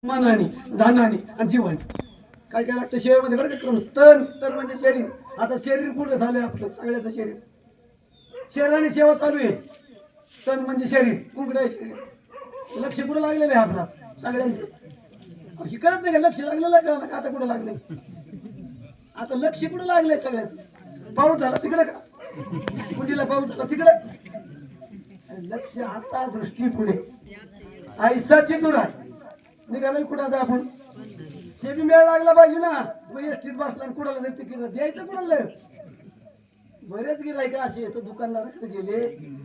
मनाने धानाने आणि जीवन काय काय लागतं शरीरामध्ये बरं का क्रम तन तन म्हणजे शरीर आता शरीर कुठं झालंय आपलं सगळ्याचं शरीर शरीराने सेवा चालू आहे तन म्हणजे शरीर कुठं आहे शरीर लक्ष कुठं लागलेलं आहे आपला सगळ्यांचं हे कळत नाही का लक्ष लागलेलं कळलं का आता कुठं लागलंय आता लक्ष कुठं लागलंय सगळ्याचं पाऊस झाला तिकडं का कुठीला पाऊस झाला तिकडं लक्ष आता दृष्टी पुढे आयसाची दूर आहे निघालं कुठं आता आपण शेबी मेळ लागला पाहिजे ना मग एसटीत बसला कुणाला जर तिकीट द्यायचं कुणाला बरेच गिरायक असे तर दुकानदाराकडे गेले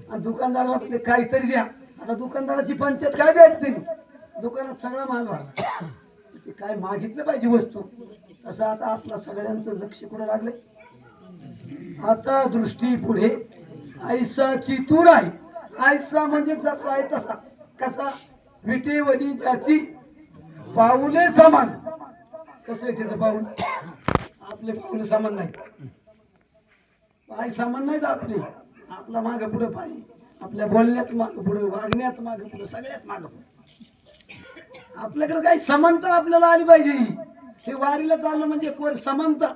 आणि दुकानदाराला आपले काहीतरी द्या आता दुकानदाराची पंचायत काय द्यायची तरी दुकानात सगळा माल भरला ते काय मागितलं पाहिजे वस्तू असं आता आपला सगळ्यांचं लक्ष कुठं लागलंय आता दृष्टी पुढे आयसाची तूर आहे आयसा म्हणजे जसा आहे तसा कसा विटेवरी ज्याची पाऊले समान कसं आहे त्याचं पाऊल आपले पाऊल समान नाही पाय समान नाहीत आपले आपला मागं पुढं पाय आपल्या बोलण्यात मागं पुढं वागण्यात मागं पुढं सगळ्यात मागं पुढं आपल्याकडे काही समानता आपल्याला आली पाहिजे हे वारीला चाललं म्हणजे समानता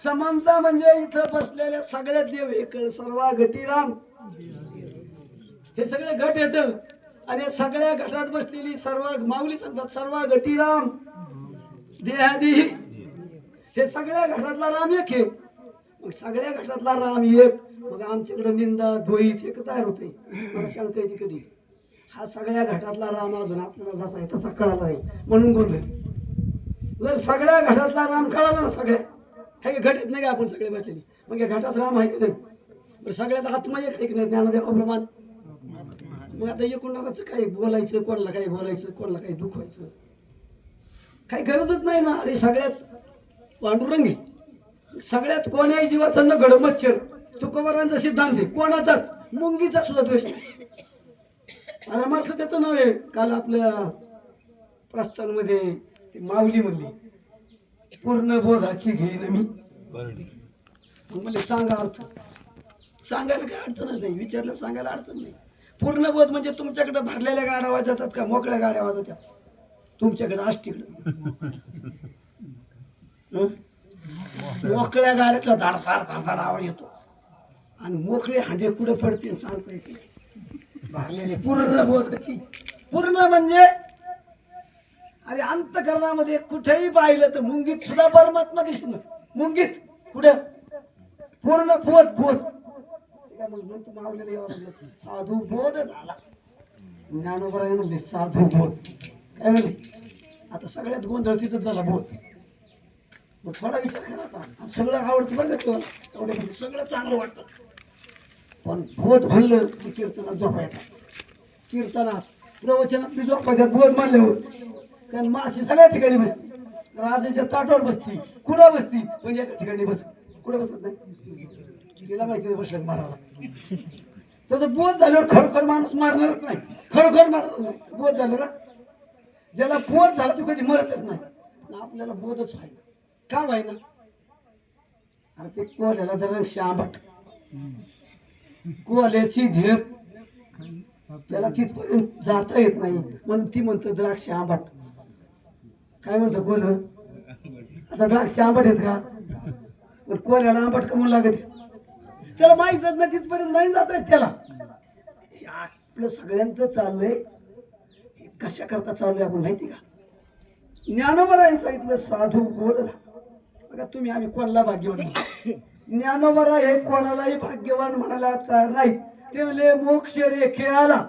समानता म्हणजे इथं बसलेल्या सगळ्या देव एक सर्व गटीराम हे सगळे गट येतं आणि सगळ्या घटात बसलेली सर्व माऊली सांगतात सर्व गटीराम देहादी हे सगळ्या घटातला राम एक आहे मग सगळ्या घटातला राम एक मग आमच्याकडे निंदा द्वैत एक तयार होते मला शंका येते कधी हा सगळ्या घटातला राम अजून आपल्याला जसा आहे तसा कळाला नाही म्हणून बोलतोय जर सगळ्या घटातला राम कळाला ना सगळ्या हे घट येत नाही का आपण सगळे बसलेली मग या घटात राम आहे की नाही बरं सगळ्यात आत्मा एक आहे की नाही ज्ञानदेवाप्रमाण मग आता एकूणाचं काही बोलायचं कोणाला काही बोलायचं कोणाला काही दुखवायचं काही गरजच नाही ना अरे सगळ्यात पांडुरंगी सगळ्यात कोण्याही जीवाचं न घड मच्छर तुकोबारांचा सिद्धांत आहे कोणाचाच मुंगीचा सुद्धा द्वेष नाही आरामार्थ त्याचं नाव आहे काल आपल्या प्रस्थानमध्ये माऊली म्हणली पूर्ण बोधाची घेईन मी मला सांगा अर्थ सांगायला काही अडचणच नाही विचारलं सांगायला अडचण नाही पूर्ण बोध म्हणजे तुमच्याकडे भरलेल्या गाड्या वाजतात का मोकळ्या गाड्या वाजतात तुमच्याकडे आष्टीकडे मोकळ्या गाड्याचा धाडधाड धाडधाड आवाज येतो आणि मोकळे हांडे कुठे पडतील सांगता येते भरलेले पूर्ण बोध कशी पूर्ण म्हणजे अरे अंतकरणामध्ये कुठेही पाहिलं तर मुंगीत सुद्धा परमात्मा दिसणं मुंगीत कुठे पूर्ण बोध बोध मावलेलं यावं लागलं साधू बोध झाला ज्ञानोबराय म्हणले साधू बोध काय म्हणले आता सगळ्यात गोंधळ तिथंच झाला बोध मग थोडा विचार करा आता सगळं आवडतं बरं का तेवढं सगळं चांगलं वाटतं पण बोध म्हणलं की कीर्तनात झोपायचा कीर्तनात प्रवचनात मी झोपायच्यात बोध म्हणल्यावर कारण माशी सगळ्या ठिकाणी बसती राजाच्या ताटावर बसती कुठं बसती पण एका ठिकाणी बसत कुठं बसत नाही तिला माहिती बसलं मारायला तसं बोध झाल्यावर खरोखर माणूस मारणारच नाही खरोखर मारणार नाही बोध झालं का ज्याला बोध झाला तो कधी मरतच नाही आपल्याला बोधच आहे का व्हाय ना अरे ते कोल्याला द्राक्ष आंबट कोल्याची झेप त्याला तिथपर्यंत जाता येत नाही म्हणून ती म्हणतं द्राक्ष आंबट काय म्हणतं कोल आता द्राक्ष आंबट आहेत का पण कोल्याला आंबट का म्हणून लागत त्याला माहीतच नाही तिथपर्यंत नाही जात आहेत त्याला आपलं सगळ्यांचं चाललंय कशा करता चाललंय आपण माहिती का ज्ञानोबराने सांगितलं साधू बोध बघा तुम्ही आम्ही कोणाला भाग्यवान ज्ञानोबरा हे कोणालाही भाग्यवान म्हणायला तयार नाही ते म्हणले मोक्ष रेखे आला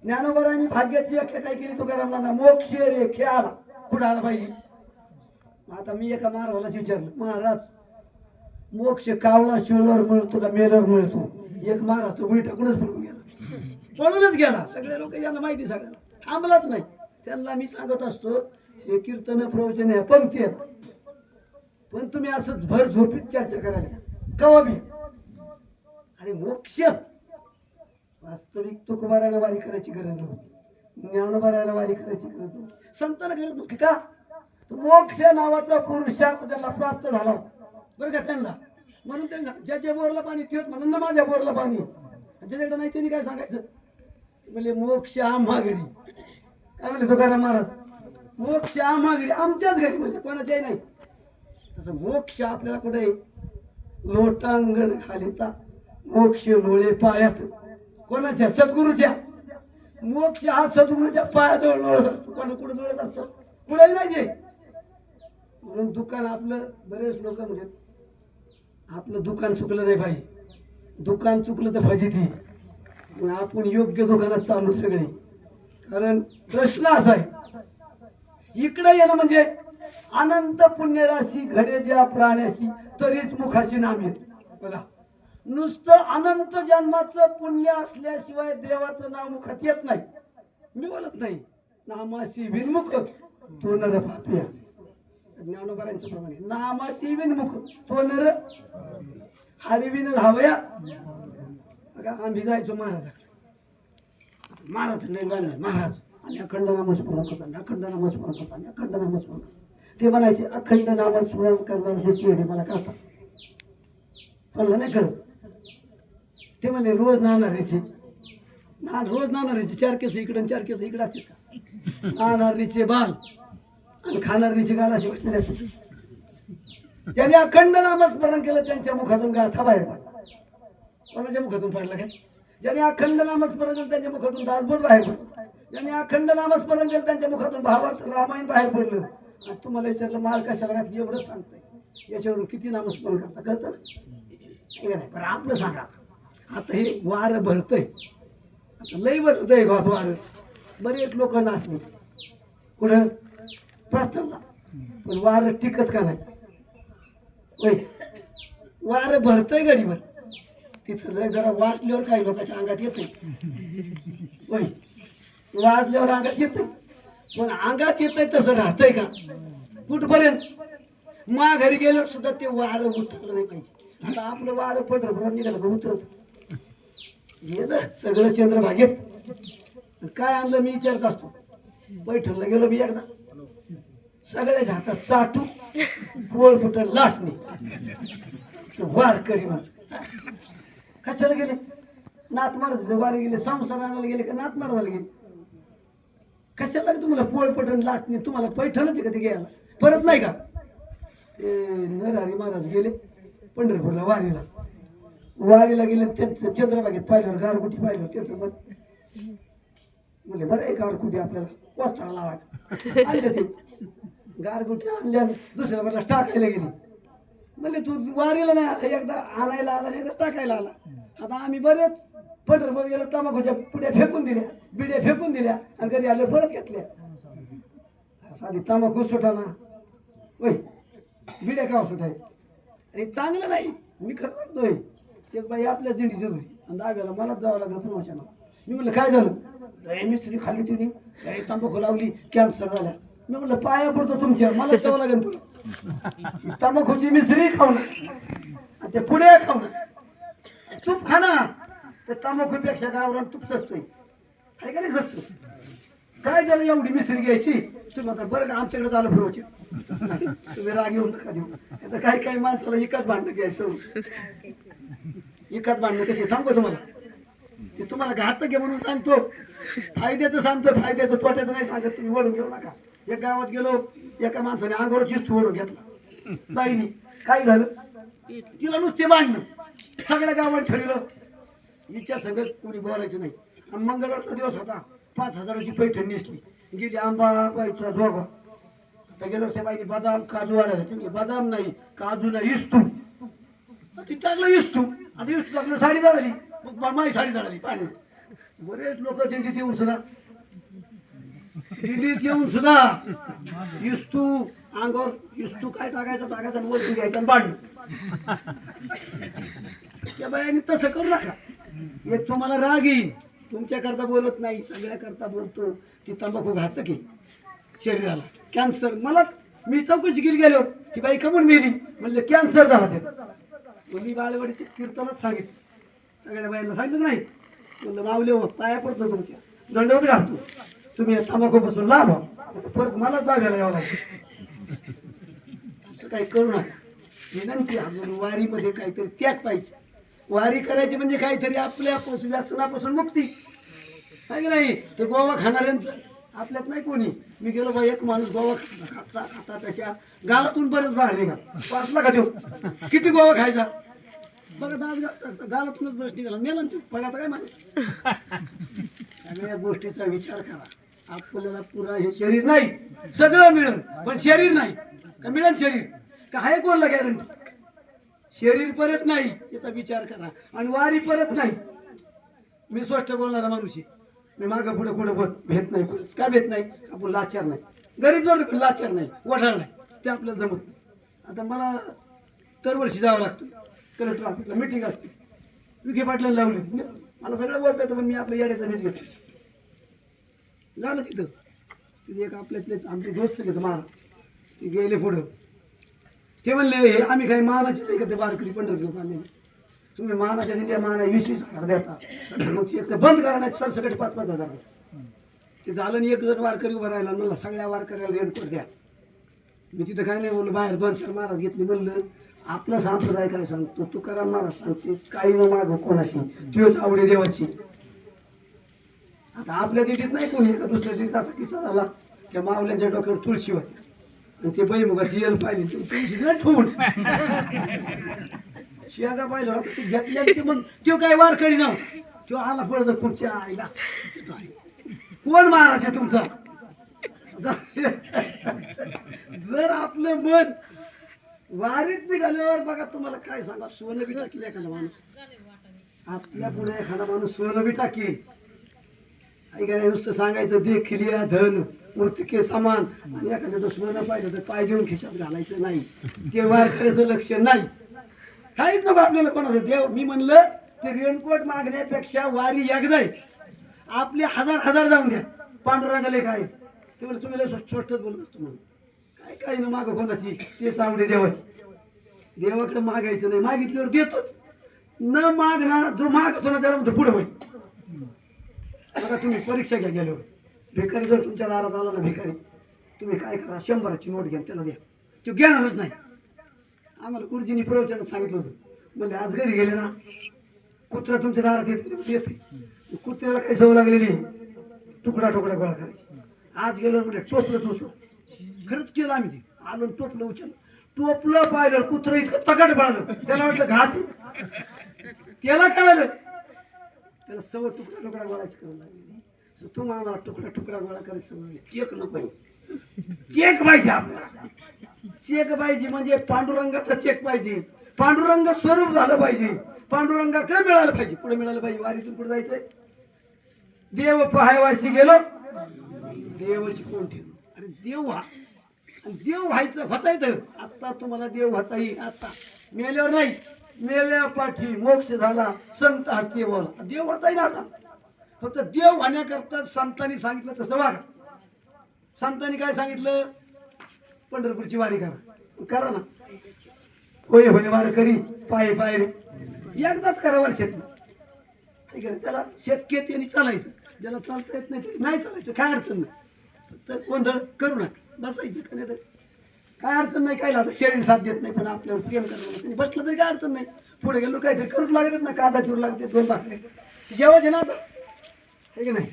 ज्ञानोबराने भाग्याची व्याख्या काय केली तुकारामला ना मोक्ष रेखे आला कुठं आला पाहिजे आता मी एका महाराजाला विचारलं महाराज मोक्ष कावळा शिवल्यावर मिळतो का मेल्यावर मिळतो एक महाराज तो गुळी टाकूनच पळूनच गेला सगळे लोक यांना माहिती सगळ्यांना थांबलाच नाही त्यांना मी सांगत असतो हे कीर्तन प्रवचन आहे पंक्ती आहे पण तुम्ही असं भर झोपीत चर्चा करायला कवा बी अरे मोक्ष वास्तविक तुकोबाराला वारी करायची गरज नव्हती ज्ञानोबाराला वारी करायची गरज नव्हती संतांना गरज नव्हती का मोक्ष नावाचा पुरुषार्थ त्याला प्राप्त झाला बरं का त्यांना म्हणून त्यांनी ज्याच्या बोरला पाणी ठेवत म्हणून ना माझ्या बोरला पाणी ज्याच्याकडे नाही त्यांनी काय सांगायचं म्हणजे मोक्ष आम्हा घरी काय म्हणले तुकाराम महाराज, मोक्ष आम्हा आमच्याच घरी, म्हणजे कोणाच्याही नाही. तसं मोक्ष आपल्याला कुठे लोटांगण घालिता मोक्ष लोळे पायात. कोणाच्या? सद्गुरूच्या. मोक्ष हा सद्गुरूच्या पायाजवळ लोळत असतो. कोणा कुठे लोळत असतो? कुठेही नाही जे. म्हणून दुकान आपलं, बरेच लोक म्हणतात आपलं दुकान चुकलं नाही पाहिजे. दुकान चुकलं तर फजिती. मग आपण योग्य दुकानात चालू सगळे. कारण प्रश्न असा आहे, इकडे येणं म्हणजे अनंत पुण्यराशी घडे ज्या प्राण्याशी तरीच मुखाची नामे. बघा, नुसतं अनंत जन्माचं पुण्य असल्याशिवाय देवाचं नाव मुखात येत नाही. मी बोलत नाही. नामाशी विनमुख तो नर पापिया. ज्ञानोबारांच्या प्रमाणे नामाशी विनमुख तो नर हरिविन धावया. बघा, आम्ही जायचो महाराजाकडे. महाराज नाही म्हणलं, महाराज आणि अखंड नामस्मरण करताना, अखंड नामस्मरण करताना, अखंड नामस्मरण. ते म्हणायचे अखंड नामस्मरण करणार ह्याची आहे मला कळतं. म्हणलं नाही कळत. ते म्हणले रोज नाणारीचे रोज नाणारीचे 4 केस इकडे 4 केस इकडे असतील का? नाणारीचे बाल आणि खाणारीचे गाल असे बसलेले असतील. ज्यांनी अखंड नामस्मरण केलं त्यांच्या मुखातून गाथा बाहेर पडला. कोणाच्या मुखातून पडला काय? ज्यांनी अखंड नामस्मरण केलं त्यांच्या मुखातून दासबोध बाहेर पडलं. ज्यांनी अखंड नामस्मरण केलं त्यांच्या मुखातून भावार्थ रामायण बाहेर पडलं. आणि तुम्हाला विचारलं माल कशाला घातली, एवढंच सांगताय. याच्यावरून किती नामस्मरण करता कळतं नाही. पण आपलं सांगा, आता हे वारं भरतंय, आता लई भरतंय गावात वारं. बरेच लोक नाचले कुठं प्रस्थानला, पण वारं टिकत का नाही? होय, वारं भरतंय गडीवर. तिथं जरा वाचल्यावर काही लोकांच्या अंगात येते. होय, वाचल्यावर अंगात येते, पण अंगात येतंय तसं राहतंय का कुठपर्यंत? घरी गेल्यावर सुद्धा ते वारं उतरलं नाही पाहिजे. आता आपलं वारं पंढरपुरात निघालं का उतरत गेलं सगळं चंद्रभागेत. काय आणलं मी विचारत असतो. पैठणला गेलो मी एकदा, सगळ्याच्या हातात चाटू पोळ फुटल लाटणे वारकरी म्हणून. कशाला गेले? नाथ महाराज वारे गेले, संसार आणायला गेले का नाथ महाराजाला गेले? कशाला तुम्हाला पोळ पटण लाटणे? तुम्हाला पैठणच कधी घ्यायला परत नाही का? नरहरी महाराज गेले पंढरपूरला वारीला गेले. त्यांचं चंद्रभागेत पाहिलं, गारगुटी पाहिलं. त्याचं मग म्हणजे बरं आहे गारगुटी आपल्याला वस्त्राला लावायला. आणलं ते गारगुटी आणल्या, दुसऱ्या बरला टाकायला गेली. म्हणजे तू वारीला नाही आला, एकदा आणायला आला, एकदा टाकायला आला. आता आम्ही बरेच पंढरपूर गेलो, तंबाखूच्या पुड्या फेकून दिल्या, बिड्या फेकून दिल्या, आणि कधी आले परत घेतल्या. साधी तंबाखू सुटाना, होय बिड्या का सुटाय? हे चांगलं नाही. मी खरं सांगतोय, एक बाई आपल्या दिंडीत होती आणि दहाव्याला मलाच जावं लागलं प्रमोशनला. मी म्हणलं काय झालं? मिस्त्री खाल्ली तिने, तंबाखू लावली, कॅन्सर झाला. मी म्हणलं पाया पडतो तुमच्या, मला जावं लागेल तुला. तंबाखूची मिस्त्री खाऊ ना आणि ते पुढे खाऊ ना, तूप खा ना. तर तंबाखूपेक्षा गावरान तूप सस्तोय, काय का नाही सस्तो? काय त्याला एवढी मिस्त्री घ्यायची? तुम्ही आता बरं का आमच्याकडे झालं फिरवचे, तुम्ही राग येऊन नका देऊ. आता काही काही माणसाला एकाच भांडणं घ्यायचं. एकाच भांडणं कशी सांगतो तुम्हाला? ते तुम्हाला घातक घे म्हणून सांगतो, फायद्याचं सांगतो. फायद्याचं तोट्याचं नाही सांगत. तुम्ही वळून घेऊ नका. एक गावात गेलो, एका माणसाने अंगावर चिस्तू ओढून घेतला. बाईनी काय झालं? तिला नुसते भांडणं. सगळ्या गावात ठरलं हिच्या सगळं कोणी बोलायचं नाही. आणि मंगळवारचा दिवस होता. 5,000ची पैठण नेसली, गेली आंबाबाईचा जोगा. आता गेलो त्या बाईने बदाम काजू वाढायला. बदाम नाही, काजू नाही, इस्तू. ती टाकलं इस्तू. आता इस्तू टाकलं, साडी जाळली. मग माझी साडी जाळली पाणी. बरेच लोक दिंडीत येऊन सुद्धा इस्तू अंगावर इस्तू काय टाकायचा वरती घ्यायचा आणि बांधणं. त्या बायांनी तसं करू नका. एक तुम्हाला राग येईल, तुमच्याकरता बोलत नाही, सगळ्याकरता बोलतो. ती तंबाखू घातक आहे शरीराला, कॅन्सर. मला मी चौकशी केली गेल्यावर की बाई कमून मेली, म्हणले कॅन्सर झाला. ते मी बाळेवाडीचे कीर्तनात सांगितलं, सगळ्या बायांना सांगितलं नाही. म्हणलं माऊली हो, पाया पडतो तुमच्या, दंडवत घालतो. तुम्ही तंबाखू बसून लाभ, परत मला जागायला यावं लागतं. असं काही करू नका. विनंती, आपण वारीमध्ये काहीतरी त्याग पाहिजे. वारी करायची म्हणजे काहीतरी आपल्या व्यसनापासून मुक्ती, आहे की नाही? ते गोवा खाणाऱ्यांचं आपल्यात नाही कोणी. मी गेलो बा एक माणूस गोवा खाता खाता त्याच्या गालातून बरेच बाहेर निघा वाचला का देऊ किती गोवा खायचा बघा गालातूनच बरेच निघाला मेला तू बघा आता काय माहिती. सगळ्या गोष्टीचा विचार करा. आपल्याला पुरा हे शरीर नाही सगळं मिळेल पण शरीर नाही का मिळेल शरीर का आहे कोणला गॅरंटी. शरीर परत नाही याचा विचार करा आणि वारी परत नाही. मी स्पष्ट बोलणारा माणूस आहे. मी मागं पुढे कुठं भेट नाही कुठं का भेट नाही आपण लाचार नाही गरीब जर लाचार नाही वठाळ नाही ते आपल्याला जमत नाही. आता मला दरवर्षी जावं लागतं कलेक्टर ऑफिसला मिटिंग असते विखे पाटलांना लावली मला सगळं बोलता येतं पण मी आपल्या येड्याचा मीच घेतो. झालं तिथं तिथे एक आपल्यातले आमचे दोस्त घेतो महाराज ते गेले पुढं ते म्हणले हे आम्ही काही मानाचे नाही का ते वारकरी पंढरपूर आले तुम्ही मानाच्या दिल्या माना 20,000 देता मग एक तर बंद करा नाही सरसकट 5,000 ते झालं आणि एक जण वारकरी उभं राहिला मला सगळ्या वारकऱ्याला रेनकोट द्या. मी तिथं काय नाही बोललो बाहेर 2-4 महाराज घेतले म्हणलं आपलं संप्रदाय काय सांगतो तुकाराम महाराज सांगते काही न माग कोणाशी तोच आवडी देवाची. आता आपल्या दिदीत नाही कोणी एका दुसऱ्या दिवशी असा किस्सा झाला त्या मावल्यांच्या डोक्यावर तुळशी होती आणि ते बैमुगाची येल पाहिली तुळशी ठेवून शियागा पाहिलं ते घेतल्या मग तो काय वारकरी ना तो आला पडत पुढच्या आईला कोण महाराज आहे तुमचा. जर आपलं मन वारीत निघाल्यावर बघा तुम्हाला काय सांगा सोनं बी टाकील एखादा माणूस आपल्या पुढे एखादा माणूस सोनं बी टाकील ऐका नुसतं सांगायचं देखिलिया धन मूर्तिके समान आणि एखाद्याचं सोनं पाहिलं तर पाय देऊन खिशात घालायचं नाही ते वारकऱ्याचं लक्ष नाही काहीच नको आपल्याला कोणाचं देव. मी म्हणलं ते रेनकोट मागण्यापेक्षा वारी एकदाय आपले हजार जाऊन द्या पांडुरंगाला काय ते बोल तुम्ही स्वस्तच बोलत असतो म्हणून काय काही ना मागं कोणाची तेच आवडे देवाची देवाकडे मागायचं नाही मागितल्यावर देतोच न मागणार जो मागतो ना त्याला म्हणतो पुढे होईल. बघा तुम्ही परीक्षा घ्या गेल्यावर भिकारी जर तुमच्या दारात आला ना भिकारी तुम्ही काय करा 100ची नोट घ्या त्याला द्या तो घेणारच नाही. आम्हाला गुरुजींनी प्रवचनात सांगितलं होतं म्हणजे आज घरी गेले ना कुत्रा तुमच्या दारात येते कुत्र्याला काही सवय लागलेली तुकडा गोळा करायची. आज गेलो म्हणजे टोपलं उचल खरंच केलं आम्ही ते आलो टोपलं उचल टोपलं पाहिलं कुत्रं इतकं तकट पाळलं त्याला वाटलं घात त्याला कळालं त्याला सवय तुकडा गोळाची करायला लागली. तुम्हाला तुकडा गोळा करायची सवय चेक नको चेक पाहिजे आपल्याला चेक पाहिजे म्हणजे पांडुरंगाचा चेक पाहिजे पांडुरंग स्वरूप झालं पाहिजे पांडुरंगाकडे मिळालं पाहिजे पुढे मिळालं पाहिजे. वारीतून पुढे जायचंय देव पाहायवाशी गेलो देवाची कोण ठेव अरे देव हा आणि देव व्हायचं होता येतं आत्ता तुम्हाला देव होता येईल आता मेल्यावर नाही मेल्या पाठी मोक्ष झाला संत हस्ते बोला देव होता येईल आता फक्त देव होण्याकरता संतांनी सांगितलं तसं वागा. संतांनी काय सांगितलं पंढरपूरची वारी करा ना होय वारकरी पाय रे एकदाच करा वर्षात त्याला शक्य त्याने चालायचं ज्याला चालता येत नाही नाही चालायचं काय अडचण नाही फक्त गोंधळ करू नका बसायचं का नाही तर काय अडचण नाही काय आता शरीर साथ देत नाही पण आपल्यावर प्रेम करायला बसलं तरी काय अडचण नाही पुढे गेलो काहीतरी करूच लागत ना कांदा चूर लागते 2 भाकरी जेवायचे ना आता हे की नाही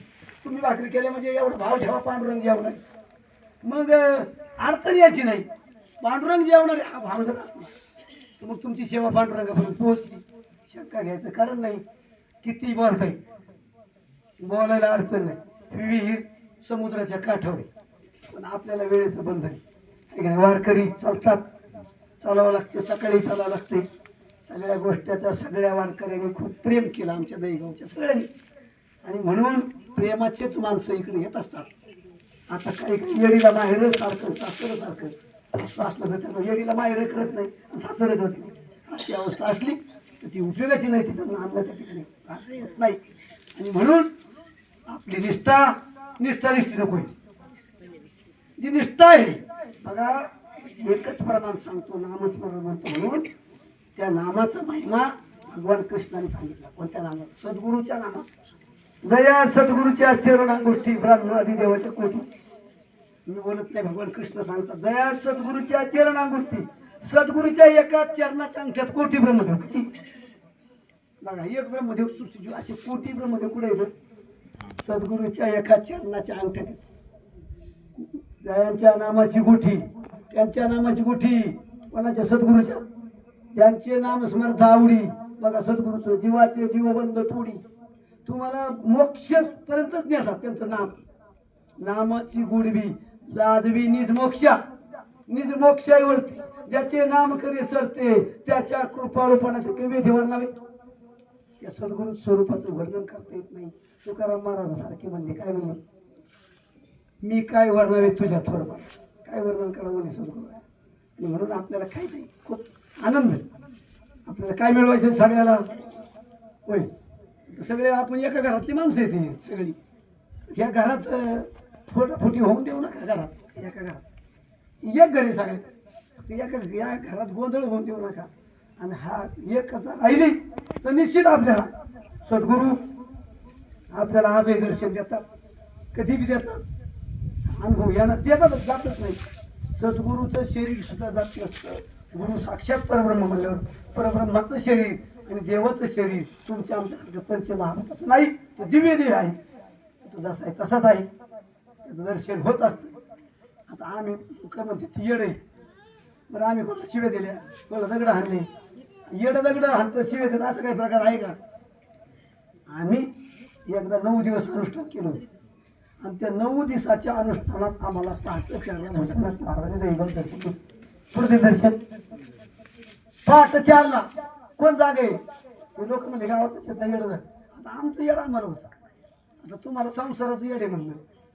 तुम्ही भाकरी केल्या म्हणजे एवढा भाव ठेवा पांडुरंग जेवणार मग अडचण यायची नाही पांडुरंग जेवणार हा भाव जर असला तर मग तुमची सेवा पांडुरंगापर्यंत पोहोचली शंका घ्यायचं कारण नाही. किती बोलताय बोलायला अडचण नाही विहीर समुद्राच्या काठावर पण आपल्याला वेळेचं बंधन आहे. वारकरी चालतात चालावं लागतं सकाळी चालावं लागते सगळ्या गोष्टीचा सगळ्या वारकऱ्यांनी खूप प्रेम केलं आमच्या दहीगावच्या सगळ्यांनी आणि म्हणून प्रेमाचेच माणसं इकडे येत असतात. आता काही येडीला माहेर सारखं सासरं सारखं असं असलं तर त्याला येडीला माहेर करत नाही आणि सासरं करत नाही अशी अवस्था असली तर ती उपयोगाची नाही तिचं अन्नाच्या ठिकाणी येत नाही. आणि म्हणून आपली निष्ठा नको जी निष्ठा आहे बघा एकच प्रमाण सांगतो नामस्मरण म्हणतो म्हणून त्या नामाचा महिमा भगवान कृष्णाने सांगितला. कोणत्या नामात सद्गुरूच्या नामात दया सद्गुरूच्या चरणांगोष्ठी ब्राह्मणादी देवाच्या कोटी मी बोलत नाही भगवान कृष्ण सांगतात दया सद्गुरूच्या चरणांगोष्ठी सद्गुरूच्या एका चरणाच्या अंगठ्यात कोटी ब्रह्मदेव किती बघा एक ब्रह्मदेव सृष्टी असे कोटी ब्रह्मदेव कुठे येतात सद्गुरूच्या एका चरणाच्या अंगठ्यात त्यांच्या नामाची गुठी, त्यांच्या नामाची गुठी कोणाच्या? सद्गुरूच्या. त्यांचे नाम स्मर्थ आवडी. बघा सद्गुरूचं जीवाचे जीवबंध तोडी. तुम्हाला मोक्ष पर्यंतच नेतात त्यांचं नाम. नामाची गुडबी लाजवी निज मोक्षा, निज मोक्षावरती ज्याचे नाम करे सरते त्याच्या कृपाळूपणाचे कवी वर्णावे. या सद्गुरू स्वरूपाचं वर्णन करता येत नाही. तुकाराम महाराजांसारखे म्हणले, काय म्हणले? मी काय वर्णावे तुझ्या थोरपण, काय वर्णन करावं म्हणे सद्गुरू. आणि म्हणून आपल्याला काही नाही, खूप आनंद. आपल्याला काय मिळवायचं सगळ्याला? होय, सगळे आपण एका घरातली माणसं येते सगळी. या घरात फोटाफोटी होऊन देऊ नका. घरात एका घरात एक घरी सगळे या घरात गोंधळ होऊन देऊ नका. आणि हा एक राहिली तर निश्चित आपल्याला सद्गुरू आपल्याला आजही दर्शन देतात, कधी बी देतात. अनुभव यांना देतातच, जातच नाही. सद्गुरूचं शरीर सुद्धा जात नसतं. गुरु साक्षात परब्रह्म म्हणल्यावर परब्रह्माचं शरीर आणि देवाचं शरीर तुमच्या आमच्याकडे पंचमहाभूताचं नाही, तो दिव्य देह आहे. तो जसा आहे तसाच आहे, त्याचं दर्शन होत असतं. आता आम्ही लोक म्हणते ती येड आहे. बरं आम्ही कोणाला शिव्या दिल्या, कोणाला दगड हाणले, येड दगड हाणतो शिव्या देत, असं काही प्रकार आहे का? आम्ही एकदा 9 दिवस अनुष्ठान केलं आणि त्या 9 दिवसाच्या अनुष्ठानात आम्हाला 60 दर्शन, पुढे दर्शन पहाट 4ला. कोण जागे? ते लोक म्हणजे गावात येड. आता आमचं येड आम्हाला होतं. आता तुम्हाला संसाराचं येडे म्हणलं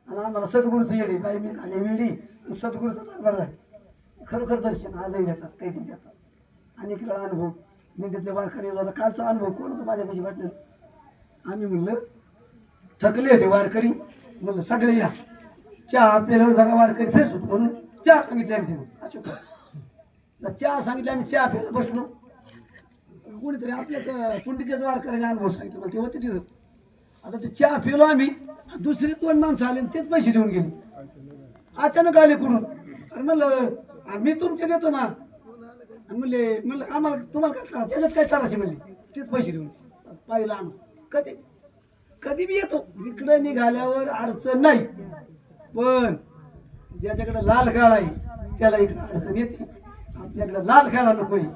आणि आम्हाला सद्गुरूचं येडे. बाई मी झाले वेडी आणि सद्गुरूचं दरबार आहे. खरोखर दर्शन आजही देतात, काही देतात. अनेक वेळा अनुभव निंदीतले वारकरी होता. कालचा अनुभव कोण होतं माझ्यापाशी वाटलं. आम्ही म्हणलं थकले होते वारकरी, म्हणलं सगळे या चहा आपल्याला जरा वारकरी फ्रेश होतो म्हणून चहा सांगितले आम्ही तिथं. अशोक चहा सांगितले, आम्ही चहा प्यायला बसलो. कोणीतरी आपल्याच कुंडीच्याच वारकऱ्याने अनुभव सांगितलं मला, ते होते तिथं. आता ते चहा पिलो आम्ही, दुसरी 2 माणसं आले आणि तेच पैसे देऊन गेले. अचानक आले कुठून. अरे म्हणलं मी तुमचे देतो ना. आणि म्हणलं आम्हाला तुम्हाला काय करा, त्याच्यात काय करायचे म्हणले, तेच पैसे देऊन पाहिलं आम्ही. कधी बी येतो इकडे निघाल्यावर अडचण नाही, पण ज्याच्याकडे लाल काळ आहे त्याला इकडे अडचण येते. आपल्याकडे लाल काळा नको आहे.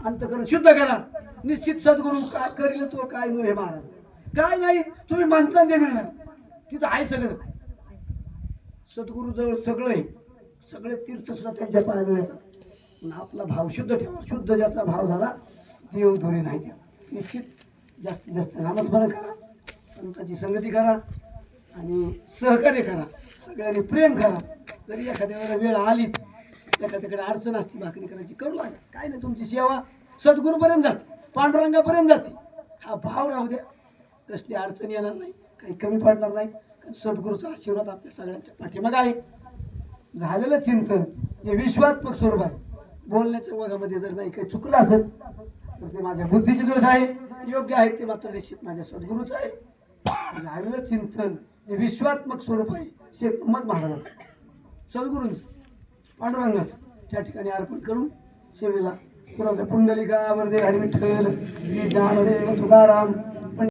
अंतःकरण शुद्ध करा. निश्चित सद्गुरू काय करेल तो काय नो हे महाराज काय नाही. तुम्ही म्हणता ते मिळणार, तिथं आहे सगळं. सद्गुरू जवळ सगळं आहे. सगळे तीर्थ सुद्धा त्यांच्या पायाजवळ येतात. पण आपला भाव शुद्ध ठेवा. शुद्ध ज्याचा भाव झाला देव धोरे नाही त्या. निश्चित जास्तीत जास्त नामस्मरण करा, संतांची संगती करा आणि सहकार्य करा. सगळ्यांनी प्रेम करा. जरी एखाद्या वेळेला वेळ आलीच, एखाद्याकडे अडचण असते भाकरी करायची, करू लागा. काय नाही, तुमची सेवा सद्गुरूपर्यंत जाते, पांडुरंगापर्यंत जाते. हा भाव राहू द्या. कसली अडचण येणार नाही, काही कमी पडणार नाही. सद्गुरूचा आशीर्वाद आपल्या सगळ्यांच्या पाठीमागे आहे. झालेलं चिंतन हे विश्वात्मक स्वरूप आहे. बोलण्याच्या वर्गामध्ये जर नाही काही चुकलं असेल तर ते माझ्या बुद्धीचे दोष आहे. योग्य आहे ते मात्र निश्चित माझ्या सद्गुरूचं आहे. झालेलं चिंतन हे विश्वात्मक स्वरूप आहे. शेख महम्मद महाराजांचं, सद्गुरूंचं, पांडुरंगाचं त्या ठिकाणी अर्पण करून सेवेला पुरवल्या. पुंडलिका वरदे हरी विठ्ठल, श्री ज्ञानदेव तुकाराम.